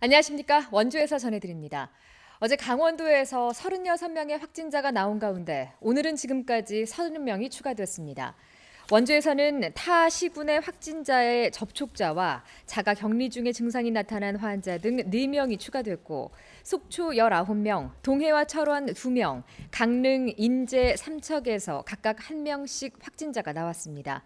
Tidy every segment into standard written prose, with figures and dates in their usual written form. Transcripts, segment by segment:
안녕하십니까? 원주에서 전해드립니다. 어제 강원도에서 36명의 확진자가 나온 가운데 오늘은 지금까지 30명이 추가됐습니다. 원주에서는 타 시군의 확진자의 접촉자와 자가 격리 중에 증상이 나타난 환자 등 4명이 추가됐고 속초 19명, 동해와 철원 2명, 강릉, 인제, 삼척에서 각각 1명씩 확진자가 나왔습니다.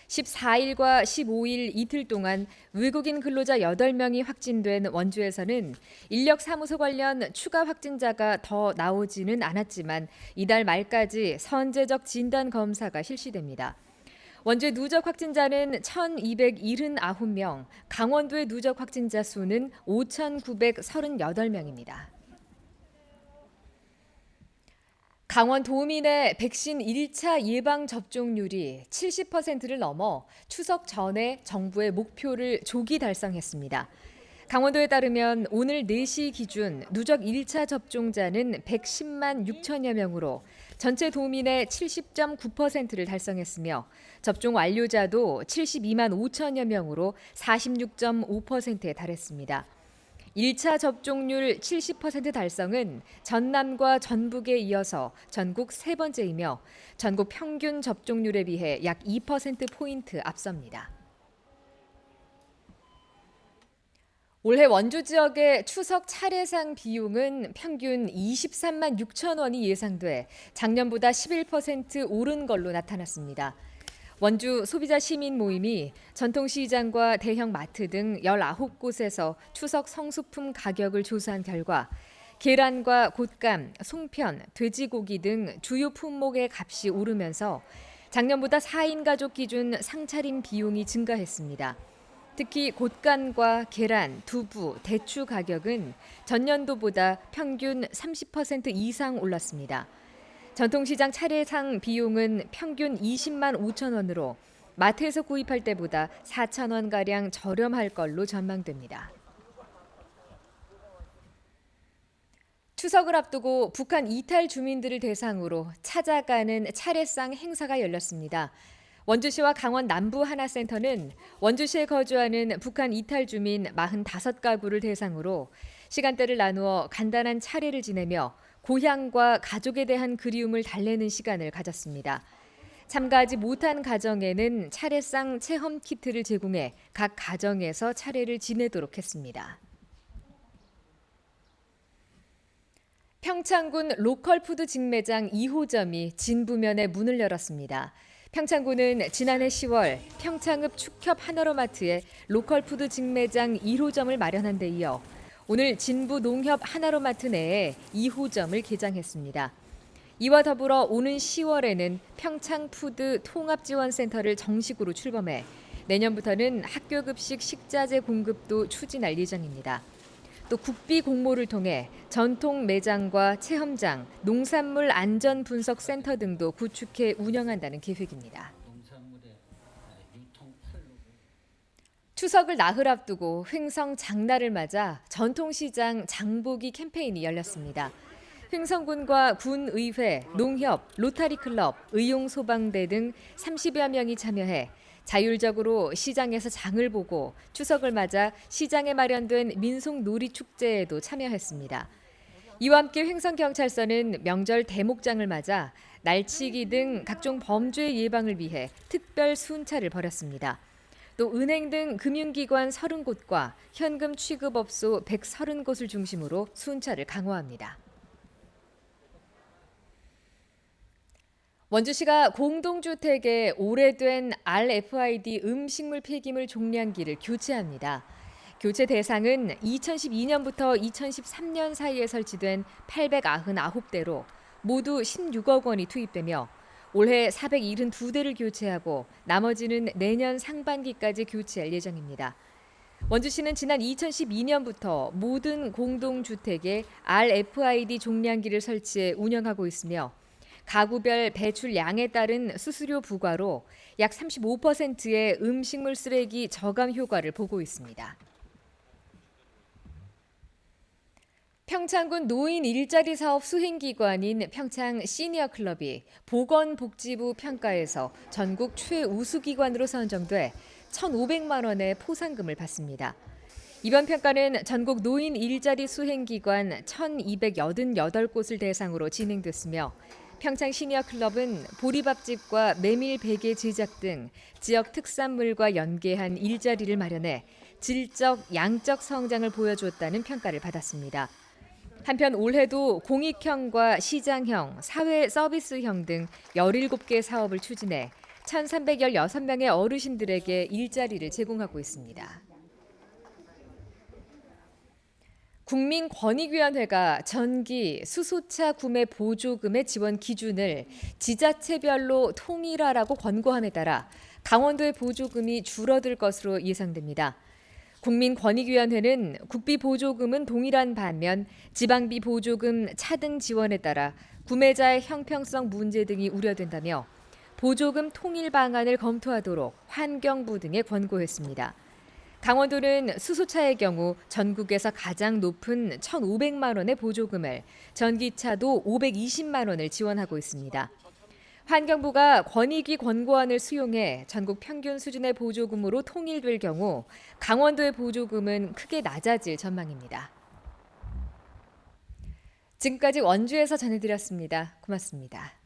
14일과 15일 이틀 동안 외국인 근로자 8명이 확진된 원주에서는 인력사무소 관련 추가 확진자가 더 나오지는 않았지만 이달 말까지 선제적 진단 검사가 실시됩니다. 원주의 누적 확진자는 1,279명, 강원도의 누적 확진자 수는 5,938명입니다. 강원 도민의 백신 1차 예방 접종률이 70%를 넘어 추석 전에 정부의 목표를 조기 달성했습니다. 강원도에 따르면 오늘 4시 기준 누적 1차 접종자는 110만 6천여 명으로 전체 도민의 70.9%를 달성했으며 접종 완료자도 72만 5천여 명으로 46.5%에 달했습니다. 1차 접종률 70% 달성은 전남과 전북에 이어서 전국 세 번째이며 전국 평균 접종률에 비해 약 2%포인트 앞섭니다. 올해 원주 지역의 추석 차례상 비용은 평균 23만 6천 원이 예상돼 작년보다 11% 오른 걸로 나타났습니다. 원주 소비자 시민 모임이 전통시장과 대형 마트 등 19곳에서 추석 성수품 가격을 조사한 결과 계란과 곶감, 송편, 돼지고기 등 주요 품목의 값이 오르면서 작년보다 4인 가족 기준 상차림 비용이 증가했습니다. 특히 곶감과 계란, 두부, 대추 가격은 전년도보다 평균 30% 이상 올랐습니다. 전통시장 차례상 비용은 평균 20만 5천 원으로 마트에서 구입할 때보다 4천 원가량 저렴할 걸로 전망됩니다. 추석을 앞두고 북한 이탈 주민들을 대상으로 찾아가는 차례상 행사가 열렸습니다. 원주시와 강원 남부 하나센터는 원주시에 거주하는 북한 이탈 주민 45가구를 대상으로 시간대를 나누어 간단한 차례를 지내며 고향과 가족에 대한 그리움을 달래는 시간을 가졌습니다. 참가하지 못한 가정에는 차례상 체험 키트를 제공해 각 가정에서 차례를 지내도록 했습니다. 평창군 로컬푸드 직매장 2호점이 진부면에 문을 열었습니다. 평창군은 지난해 10월 평창읍 축협 하나로마트에 로컬푸드 직매장 1호점을 마련한 데 이어 오늘 진부 농협 하나로마트 내에 2호점을 개장했습니다. 이와 더불어 오는 10월에는 평창푸드 통합지원센터를 정식으로 출범해 내년부터는 학교급식 식자재 공급도 추진할 예정입니다. 또 국비 공모를 통해 전통 매장과 체험장, 농산물 안전 분석 센터 등도 구축해 운영한다는 계획입니다. 추석을 나흘 앞두고 횡성 장날을 맞아 전통시장 장보기 캠페인이 열렸습니다. 횡성군과 군의회, 농협, 로타리클럽, 의용소방대 등 30여 명이 참여해 자율적으로 시장에서 장을 보고 추석을 맞아 시장에 마련된 민속놀이축제에도 참여했습니다. 이와 함께 횡성경찰서는 명절 대목장을 맞아 날치기 등 각종 범죄 예방을 위해 특별 순찰을 벌였습니다. 또 은행 등 금융기관 30곳과 현금 취급업소 130곳을 중심으로 순찰을 강화합니다. 원주시가 공동주택의 오래된 RFID 음식물 폐기물 종량기를 교체합니다. 교체 대상은 2012년부터 2013년 사이에 설치된 899대로 모두 16억 원이 투입되며 올해 472대를 교체하고 나머지는 내년 상반기까지 교체할 예정입니다. 원주시는 지난 2012년부터 모든 공동주택에 RFID 종량기를 설치해 운영하고 있으며 가구별 배출량에 따른 수수료 부과로 약 35%의 음식물 쓰레기 저감 효과를 보고 있습니다. 평창군 노인 일자리 사업 수행기관인 평창 시니어클럽이 보건복지부 평가에서 전국 최우수기관으로 선정돼 1,500만 원의 포상금을 받습니다. 이번 평가는 전국 노인 일자리 수행기관 1,288곳을 대상으로 진행됐으며 평창 시니어클럽은 보리밥집과 메밀 베개 제작 등 지역 특산물과 연계한 일자리를 마련해 질적, 양적 성장을 보여주었다는 평가를 받았습니다. 한편 올해도 공익형과 시장형, 사회 서비스형 등 17개 사업을 추진해 1,316명의 어르신들에게 일자리를 제공하고 있습니다. 국민권익위원회가 전기, 수소차 구매 보조금의 지원 기준을 지자체별로 통일하라고 권고함에 따라 강원도의 보조금이 줄어들 것으로 예상됩니다. 국민권익위원회는 국비 보조금은 동일한 반면 지방비 보조금 차등 지원에 따라 구매자의 형평성 문제 등이 우려된다며 보조금 통일 방안을 검토하도록 환경부 등에 권고했습니다. 강원도는 수소차의 경우 전국에서 가장 높은 1,500만 원의 보조금을, 전기차도 520만 원을 지원하고 있습니다. 환경부가 권익위 권고안을 수용해 전국 평균 수준의 보조금으로 통일될 경우 강원도의 보조금은 크게 낮아질 전망입니다. 지금까지 원주에서 전해드렸습니다. 고맙습니다.